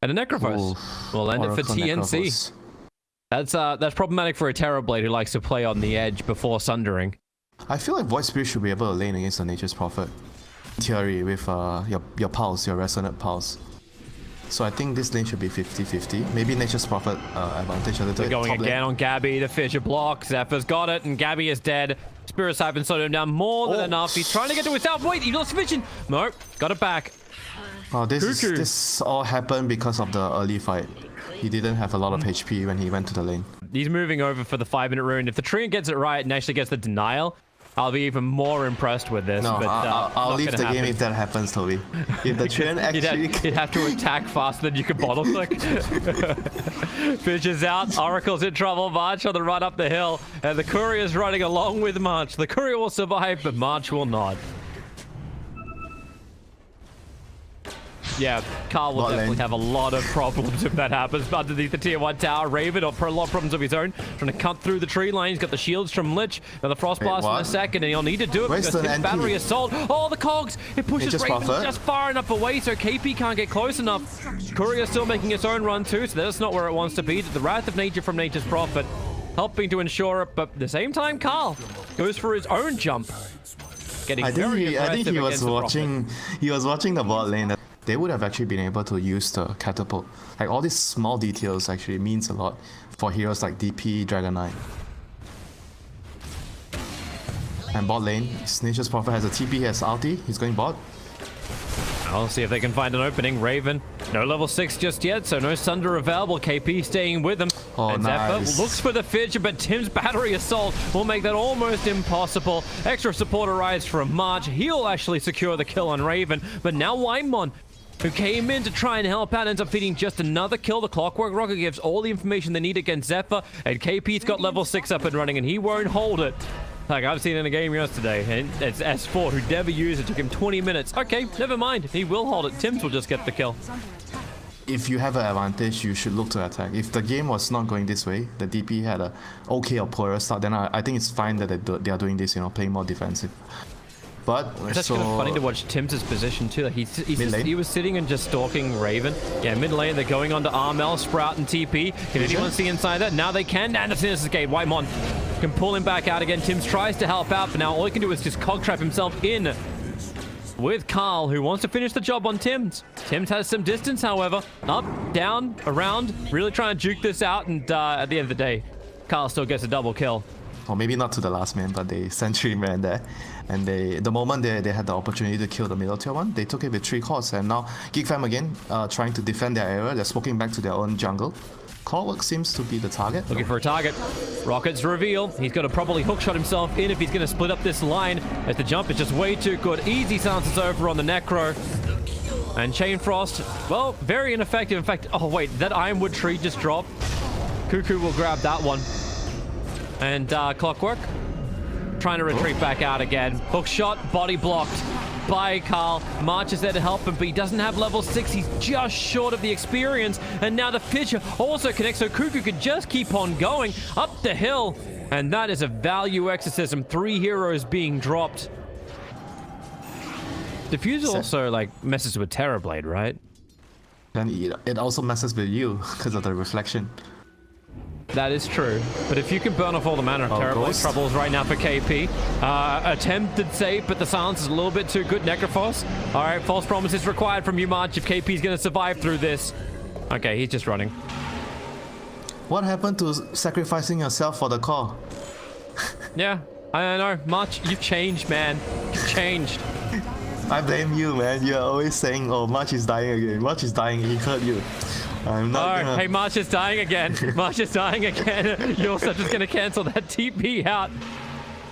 And a Necrophos. We'll end it for TNC. That's problematic for a Terrorblade who likes to play on the edge before sundering. I feel like Void Spirit should be able to lane against the Nature's Prophet. In theory, with your pulse, your resonant pulse. So I think this lane should be 50-50. Maybe Nature's Prophet advantage a little bit. They're going again on Gabby. The Fissure block. Zephyr's got it, and Gabby is dead. Spirit Siphon slowed him down more than enough. He's trying to get to his south. Wait, he lost vision. No, got it back. Oh, this all happened because of the early fight. He didn't have a lot of HP when he went to the lane. He's moving over for the 5-minute rune. If the Treant gets it right and actually gets the denial, I'll be even more impressed with this. No, but, I'll leave the game if that happens, Toby. If the Treant actually... You'd have to attack faster than you could bottle click. Fish is out. Oracle's in trouble. March on the run up the hill. And the Courier's running along with March. The Courier will survive, but March will not. Yeah, Carl will definitely have a lot of problems if that happens. Underneath the tier 1 tower, Raven will put a lot of problems of his own, trying to cut through the tree line. He's got the shields from Lich, now the Frost Blast in a second, and he'll need to do it because his battery assault. Oh, the cogs! It pushes Raven just far enough away, so KP can't get close enough. Courier still making its own run too, so that's not where it wants to be. The Wrath of Nature from Nature's Prophet, helping to ensure it, but at the same time, Carl goes for his own jump. I think he was watching. He was watching the bot lane. They would have actually been able to use the catapult. Like all these small details actually means a lot for heroes like DP, Dragon Knight. And bot lane, Nature's Prophet has a TP, he has ulti, he's going bot. I'll see if they can find an opening. Raven, no level 6 just yet, so no Sunder available. KP staying with him. Oh, and nice. Zephyr looks for the Fissure, but Tim's battery assault will make that almost impossible. Extra support arrives from March. He'll actually secure the kill on Raven, but now Wymon, who came in to try and help out, ends up feeding just another kill. The Clockwork Rocket gives all the information they need against Zephyr, and KP's got level 6 up and running, and he won't hold it. Like I've seen in a game yesterday, and it's S4 who never used it. Took him 20 minutes. Okay, never mind. He will hold it. Tims will just get the kill. If you have an advantage, you should look to attack. If the game was not going this way, the DP had a okay or poorer start, then I think it's fine that they are doing this, you know, playing more defensive. But it's kind of funny to watch Tim's position too. Like he was sitting and just stalking Raven. Yeah, mid lane, they're going on to Armel, Sprout, and TP. Can anyone see inside that? Now they can. Anderson is escaped. Wymon can pull him back out again. Tims tries to help out, but now all he can do is just cog trap himself in with Carl, who wants to finish the job on Tims. Tims has some distance, however. Up, down, around, really trying to juke this out, and at the end of the day, Carl still gets a double kill. Or maybe not to the last man, but they sentry man there. And the moment they had the opportunity to kill the middle tier 1, they took it with 3 cores. And now GEEK FAM again, trying to defend their area. They're smoking back to their own jungle. Clockwork seems to be the target. Looking for a target. Rockets reveal. He's got to probably hookshot himself in if he's going to split up this line, as the jump is just way too good. Easy silences over on the Necro. And Chain Frost, well, very ineffective. In fact, oh wait, that Ironwood tree just dropped. Cuckoo will grab that one. And Clockwork trying to retreat back out again. Hook shot, body blocked by Carl. March is there to help him, but he doesn't have level 6. He's just short of the experience. And now the Fissure also connects, so Cuckoo can just keep on going up the hill. And that is a value exorcism. 3 heroes being dropped. Diffuse also like messes with Terrorblade, right? And it also messes with you because of the reflection. That is true, but if you can burn off all the mana of Terrorblade, troubles right now for KP. Attempted save, but the silence is a little bit too good. Necrophos. All right, false promises required from you, March, if KP's going to survive through this. Okay, he's just running. What happened to sacrificing yourself for the core? Yeah, I know. March, you've changed, man. You've changed. I blame you, man. You're always saying, oh, March is dying again. March is dying. He hurt you. I'm not gonna... Hey, March is dying again. March is dying again. You're also just going to cancel that TP out.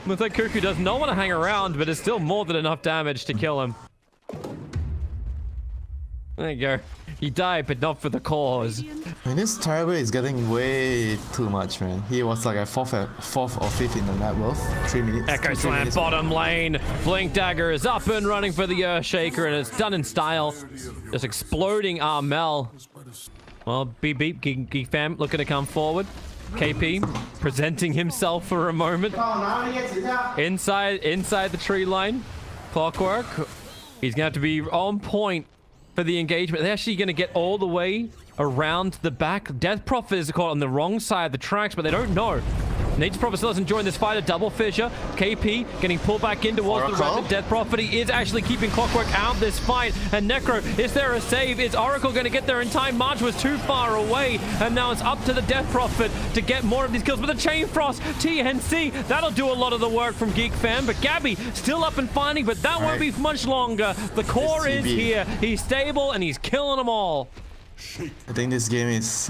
Looks like Cuckoo does not want to hang around, but it's still more than enough damage to kill him. There you go. He died, but not for the cause. I mean, this Terrorblade is getting way too much, man. He was like a fourth or fifth in the net worth. 3 minutes. Echo Slam bottom lane. Blink Dagger is up and running for the Earthshaker, and it's done in style. Just exploding Armel. Well, beep beep, GEEK FAM looking to come forward. KP presenting himself for a moment. Inside the tree line. Clockwork. He's going to have to be on point for the engagement. They're actually going to get all the way around the back. Death Prophet is caught on the wrong side of the tracks, but they don't know. Nature's Prophet still doesn't join this fight. A double fissure. KP getting pulled back in towards the red. Death Prophet, he is actually keeping Clockwork out of this fight. And Necro, is there a save? Is Oracle going to get there in time? March was too far away. And now it's up to the Death Prophet to get more of these kills. But the Chain Frost, TNC, that'll do a lot of the work from GEEK Fam. But Gabby still up and fighting, but that won't be much longer. The core is here. He's stable and he's killing them all. I think this game is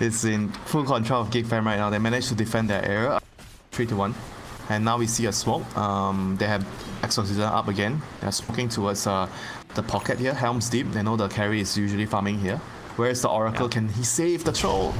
it's in full control of GEEK Fam right now. They managed to defend their area 3-1, and now we see a smoke. They have Exorcism up again. They're smoking towards the pocket here, Helm's Deep. They know the carry is usually farming here. Where's the Oracle? Can he save the troll?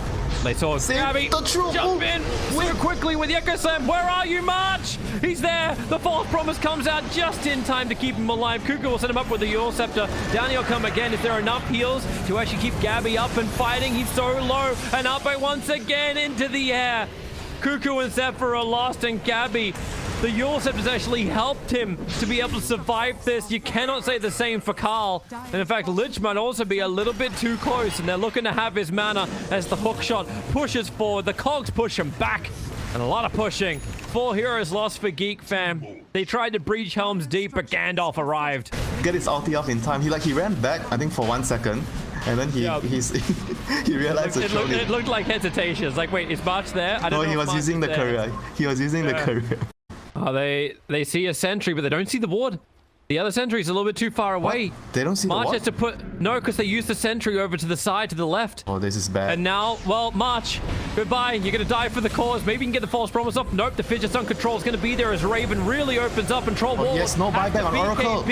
They saw Gabby jump in so quickly with the Echo Slam. Where are you, March? He's there. The false promise comes out just in time to keep him alive. Cuckoo will set him up with the Yule Scepter. Down he'll come again. Is there enough heals to actually keep Gabby up and fighting? He's so low. And up once again into the air. Cuckoo and Zephyr are lost, and Gabby, the Yule Scepter's actually helped him to be able to survive this. You cannot say the same for Carl. And in fact, Lich might also be a little bit too close, and they're looking to have his mana as the hook shot pushes forward. The cogs push him back, and a lot of pushing. 4 heroes lost for GEEK Fam. They tried to breach Helm's Deep, but Gandalf arrived. Get his ulti off in time. He ran back, I think, for 1 second. And then he realized it looked like hesitation. It's like, wait, is March there? I don't know. He was using the courier. He was using the courier. Oh, they see a sentry, but they don't see the ward. The other sentry's a little bit too far away. What? They don't see March the has to put... No, because they used the sentry over to the side, to the left. Oh, this is bad. And now, well, March, goodbye. You're going to die for the cause. Maybe you can get the false promise off. Nope, the Fidget Sun control is going to be there as Raven really opens up and Troll Wall. Yes, no buyback on Oracle.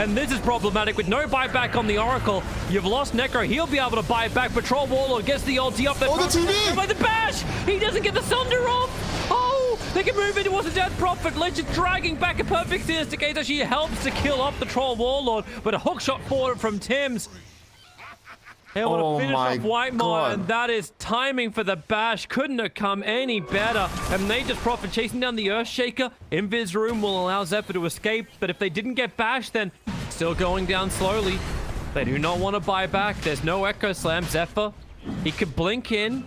And this is problematic with no buyback on the Oracle. You've lost Necro. He'll be able to buy it back, but Troll Warlord gets the ulti up. Oh, the TV! By the bash! He doesn't get the Sunder off! Oh, they can move in towards the Death Prophet. Legend dragging back a perfect Sinister. She helps to kill off the Troll Warlord, but a hook shot forward from Tim's. They want to finish off Whitemore, and that is timing for the bash. Couldn't have come any better. And Nature's Prophet chasing down the Earthshaker. Invis Room will allow Zephyr to escape, but if they didn't get bashed, then still going down slowly. They do not want to buy back. There's no Echo Slam. Zephyr, he could blink in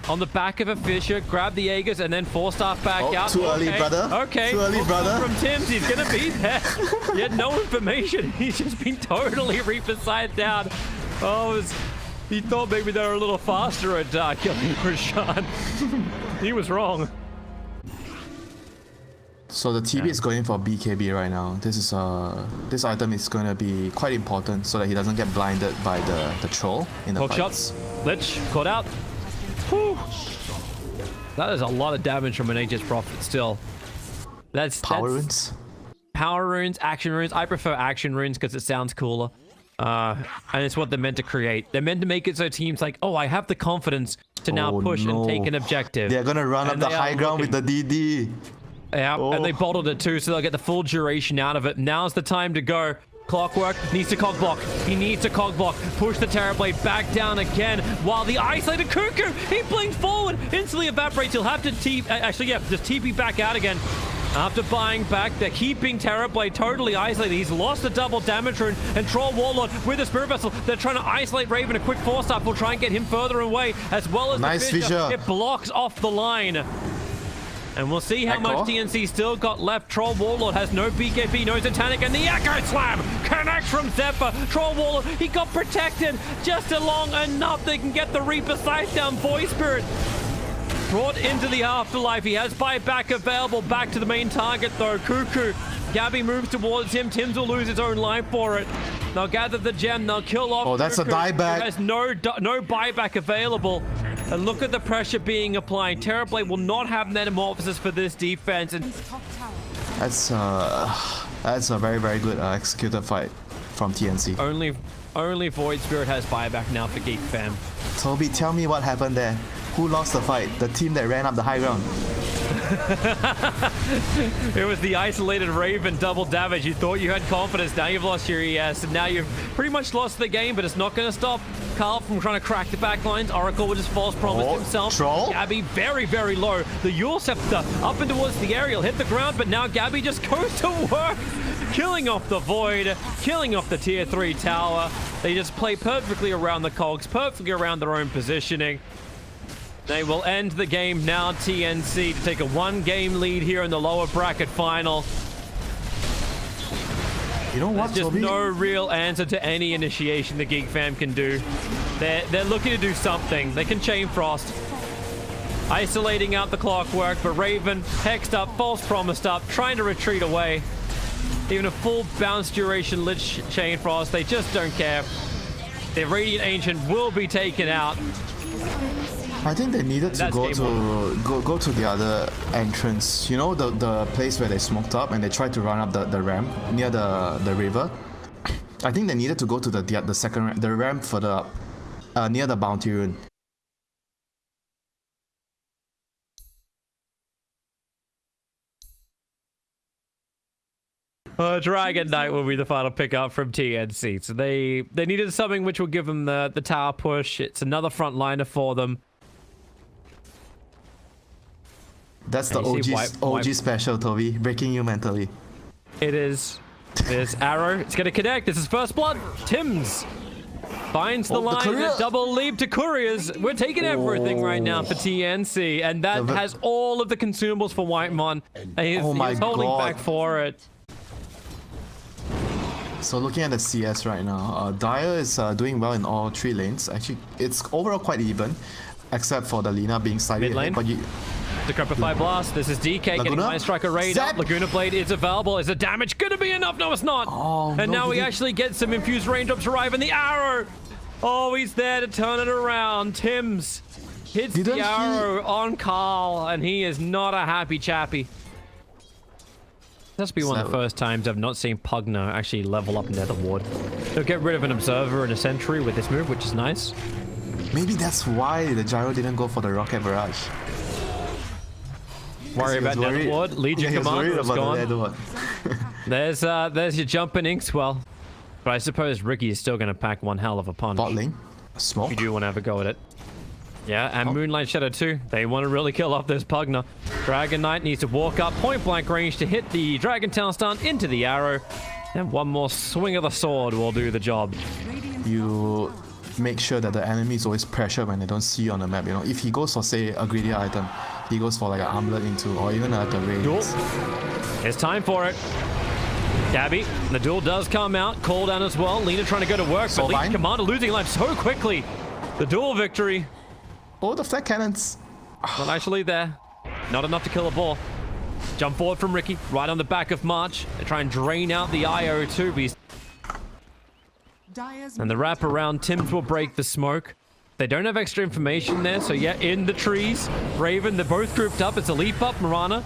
on the back of a fissure, grab the Aegis, and then 4-star back out. Too early, brother. Okay. Too early, brother. From Tim's, he's going to be there. He had no information. He's just been totally Reaper side down. Oh, he thought maybe they were a little faster at killing Rashawn. He was wrong. So the TB is going for BKB right now. This item is going to be quite important so that he doesn't get blinded by the troll in the Hook fights. shots. Lich caught out. Whew. That is a lot of damage from an Nature's Prophet still. That's Power runes? Power runes, action runes. I prefer action runes because it sounds cooler. And it's what they're meant to create. They're meant to make it so teams like, oh, I have the confidence to now push and take an objective. They're going to run up the high ground with the DD. Yeah, and they bottled it too, so they'll get the full duration out of it. Now's the time to go. Clockwork needs to cog block. He needs to cog block. Push the Terrorblade back down again while the isolated Cuckoo, he blinks forward, instantly evaporates. He'll have to just TP back out again. After buying back, they're keeping Terrorblade totally isolated. He's lost the double damage rune, and Troll Warlord with a Spirit Vessel. They're trying to isolate Raven. A quick 4-star will try and get him further away, as well as nice the fissure. Fissure. It blocks off the line. And we'll see how much TNC still got left. Troll Warlord has no BKB, no Satanic, and the Echo Slam connects from Zephyr. Troll Warlord, he got protected just long enough they can get the Reaper Scythe down. Voice Spirit brought into the afterlife. He has buyback available. Back to the main target though. Cuckoo. Gabby moves towards him. Tims will lose his own life for it. They'll gather the gem. They'll kill off. Oh, that's Cuckoo, a dieback. who has no buyback available. And look at the pressure being applied. Terrorblade will not have metamorphosis for this defense. And that's a very, very good executed fight from TNC. Only Void Spirit has buyback now for GEEK Fam. Toby, tell me what happened there. Who lost the fight? The team that ran up the high ground. It was the isolated Raven double damage. You thought you had confidence. Now you've lost your ES, and now you've pretty much lost the game, but it's not going to stop Carl from trying to crack the back lines. Oracle with his false promise himself. Troll. Gabby very, very low. The Yule Scepter up and towards the aerial, hit the ground, but now Gabby just goes to work. Killing off the Void, killing off the tier 3 tower. They just play perfectly around the cogs, perfectly around their own positioning. They will end the game now, TNC, to take a 1-game lead here in the lower bracket final. You know what, There's just Toby? no real answer to any initiation the GEEK Fam can do. They're looking to do something. They can Chain Frost. Isolating out the clockwork, but Raven, hexed up, false promised up, trying to retreat away. Even a full bounce duration lit Chain Frost, they just don't care. The Radiant Ancient will be taken out. I think they needed to go to the other entrance. You know the place where they smoked up and they tried to run up the ramp near the river. I think they needed to go to the second ramp, the ramp further up, near the bounty rune. Dragon Knight will be the final pickup from TNC. So they needed something which will give them the tower push. It's another frontliner for them. That's the OG special, Toby. Breaking you mentally. It is. There's Arrow. It's going to connect. This is First Blood. Tims finds the line. The double leap to Couriers. We're taking everything right now for TNC. And that has all of the consumables for Whitemon. And he's holding back for it. So looking at the CS right now, Dire is doing well in all 3 lanes. Actually, it's overall quite even, except for the Lina being slightly ahead. But The Decrepify Blast. This is DK getting Mind Striker raid up. Laguna Blade is available. Is the damage going to be enough? No, it's not. Oh, and now we actually get some infused raindrops arrive in the arrow. Oh, he's there to turn it around. Tims hits the arrow on Carl, and he is not a happy chappy. That's be one of the first times I've not seen Pugner actually level up in Nether Ward. They'll get rid of an Observer and a Sentry with this move, which is nice. Maybe that's why the Gyro didn't go for the Rocket Barrage. Worry about Nether Ward. Legion Commander is gone. There's your jumping Inkswell. But I suppose Ricky is still going to pack one hell of a punch. Bot lane. Smoke. You do want to have a go at it. Yeah, and Moonlight Shadow too. They want to really kill off this Pugner. Dragon Knight needs to walk up point blank range to hit the Dragon Town stun into the arrow. And one more swing of the sword will do the job. You make sure that the enemy is always pressured when they don't see you on the map. You know, if he goes for, say, a greedy item, he goes for like an armlet into, or even like a raid. It's time for it. Gabby, the duel does come out. Cooldown as well. Lina trying to go to work, but Legion Commander losing life so quickly. The duel victory. Oh, the flat cannons. Not actually there. Not enough to kill a ball. Jump forward from Ricky, right on the back of March. They try and drain out the IO too. And the wrap around Tims will break the smoke. They don't have extra information there, so yeah, in the trees. Raven, they're both grouped up. It's a leap up. Marana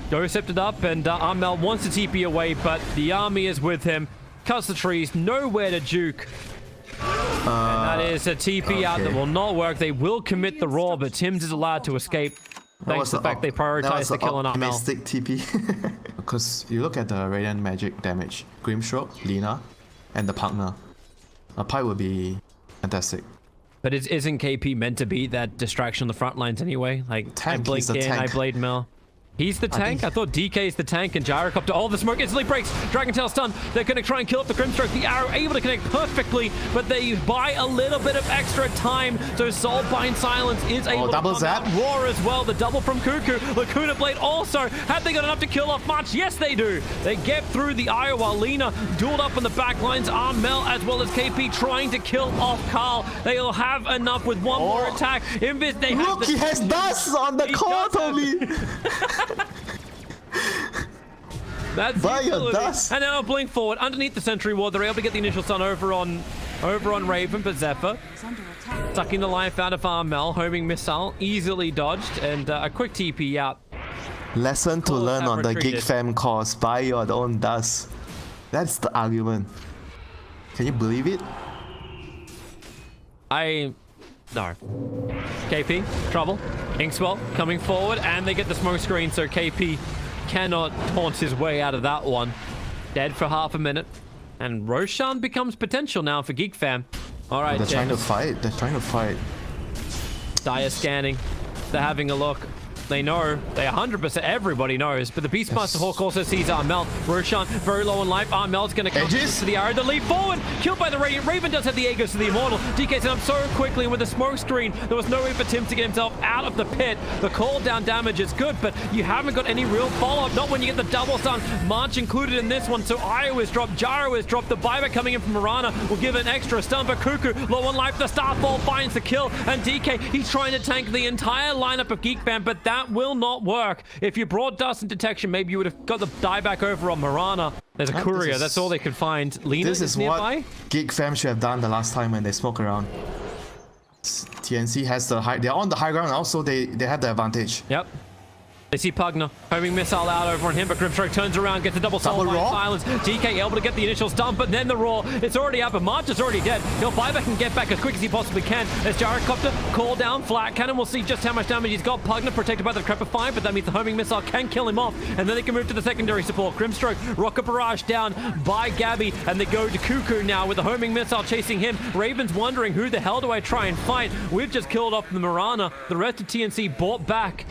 go-septed up, and Armel wants to TP away, but the army is with him. Cuts the trees, nowhere to juke. And that is a TP out that will not work. They will commit the roar, but Tims is allowed to escape. Thanks to the fact they prioritized the kill on Armel. TP. Because you look at the Radiant Magic damage. Grimstroke, Lina, and the Pugner. A Pi would be fantastic. But isn't KP meant to be that distraction on the front lines anyway? Like, I blink in, I blade mill. He's the tank? I thought DK is the tank and Gyrocopter. Oh, the smoke instantly breaks. Dragon Tail stun. They're going to try and kill up the Grimstroke. The arrow able to connect perfectly, but they buy a little bit of extra time. So Soulbind Silence is able to double zap. Roar as well. The double from Cuckoo. Lacuna Blade also. Have they got enough to kill off March? Yes, they do. They get through the Io while Lina dueled up on the back lines. Armel as well as KP trying to kill off Carl. They'll have enough with one more attack. Invis, they have he has dust on the core, Tommy. That's dust. And now blink forward underneath the sentry ward. They're able to get the initial stun over on Raven, but Zephyr sucking the life out of Armel. Homing missile easily dodged, and a quick TP out. Lesson to learn on the GEEK Fam course: buy your own dust. That's the argument. Can you believe it? No. KP, trouble. Inkswell coming forward, and they get the smoke screen, so KP cannot taunt his way out of that one. Dead for half a minute. And Roshan becomes potential now for GEEK FAM. All right, They're trying to fight. They're trying to fight. Dire scanning. They're having a look. They know. They 100%. Everybody knows. But the Beastmaster Hawk also sees Armel. Roshan very low on life. Armel's going to come to the arrow to leap forward. Killed by the Raven. Raven does have the Aegis to the Immortal. DK set up so quickly, and with the smoke screen, there was no way for Tim to get himself out of the pit. The call down damage is good, but you haven't got any real follow-up. Not when you get the double stun. March included in this one. So Io is dropped. Gyro is dropped. The buyback coming in from Mirana will give an extra stun. But Cuckoo low on life. The Starfall finds the kill. And DK, he's trying to tank the entire lineup of GEEK FAM, but that will not work. If you brought Dust and Detection, maybe you would have got the dieback over on Mirana. There's a courier. That's all they could find. Lina is nearby. What GEEK FAM should have done the last time when they smoke around. TNC has the high. They're on the high ground now, so they have the advantage. Yep. They see Pugner. Homing missile out over on him, but Grimstroke turns around, gets a double soul by silence. DK able to get the initial stun, but then the roar. It's already up, but March is already dead. He'll buyback and get back as quick as he possibly can. As Gyrocopter call down flat cannon. We'll see just how much damage he's got. Pugner protected by the Crepify, but that means the homing missile can kill him off, and then they can move to the secondary support. Grimstroke, Rocket Barrage down by Gabby, and they go to Cuckoo now with the homing missile chasing him. Raven's wondering, who the hell do I try and fight? We've just killed off the Mirana. The rest of TNC bought back.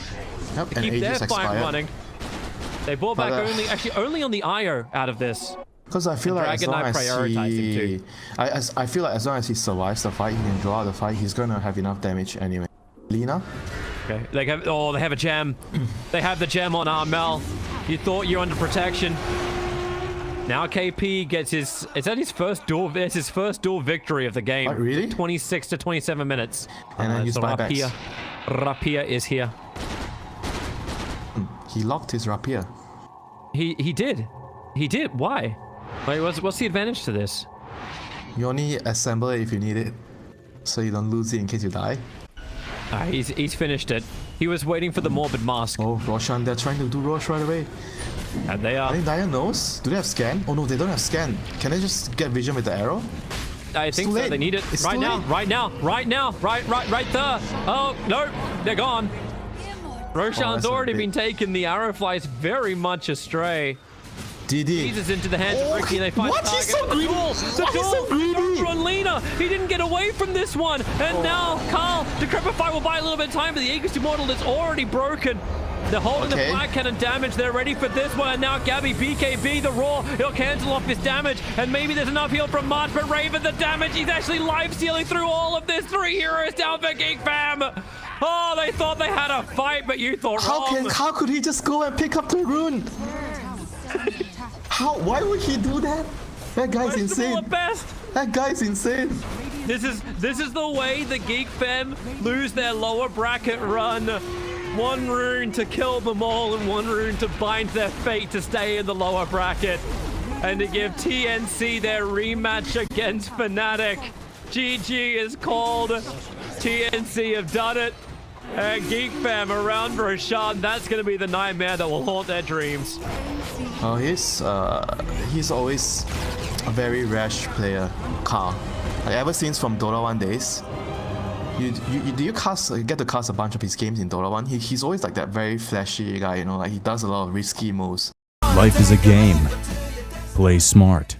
Yep, To keep their fight running. They bought back only on the Io out of this. Because I feel like as long as I feel like as long as he survives the fight, he can draw the fight, he's gonna have enough damage anyway. Lina? Okay. They have a gem. They have the gem on Armel. You thought you're under protection. Now KP gets his his first duel victory of the game. What, really? 26 to 27 minutes. And then use buybacks. Rapier is here. He locked his rapier. He did. Why? Wait, what's the advantage to this? You only assemble it if you need it, so you don't lose it in case you die. He's finished it. He was waiting for the Morbid Mask. Oh, Roshan, they're trying to do Rosh right away. And they are. I think Dire knows. Do they have scan? Oh no, they don't have scan. Can they just get vision with the arrow? I think so. They need it right now. Right there. Oh no, they're gone. Roshan's already been taken. The arrow flies very much astray. Jesus into the hands of Ricky, and they find what? He's so greedy. The duel on Lina. He didn't get away from this one, and now Carl, the Crepify will buy a little bit of time, but the Aegis Immortal is already broken. They're holding the flag cannon damage. They're ready for this one. And now Gabby, BKB, the roar. He'll cancel off his damage. And maybe there's enough heal from March. But Raven, the damage. He's actually life-stealing through all of this. 3 heroes down for GEEK FAM. Oh, they thought they had a fight, but you thought wrong. How could he just go and pick up the rune? Why would he do that? That guy's insane. At best. That guy's insane. This is the way the GEEK FAM lose their lower bracket run. 1 rune to kill them all and 1 rune to bind their fate to stay in the lower bracket. And to give TNC their rematch against Fnatic. GG is called. TNC have done it. And GEEK FAM around Roshan, that's going to be the nightmare that will haunt their dreams. Oh, he's always a very rash player, Carl. Like, ever since from Dota 1 days. Do you get to cast a bunch of his games in Dota 1? He's always like that very flashy guy, you know, like he does a lot of risky moves. Life is a game. Play smart.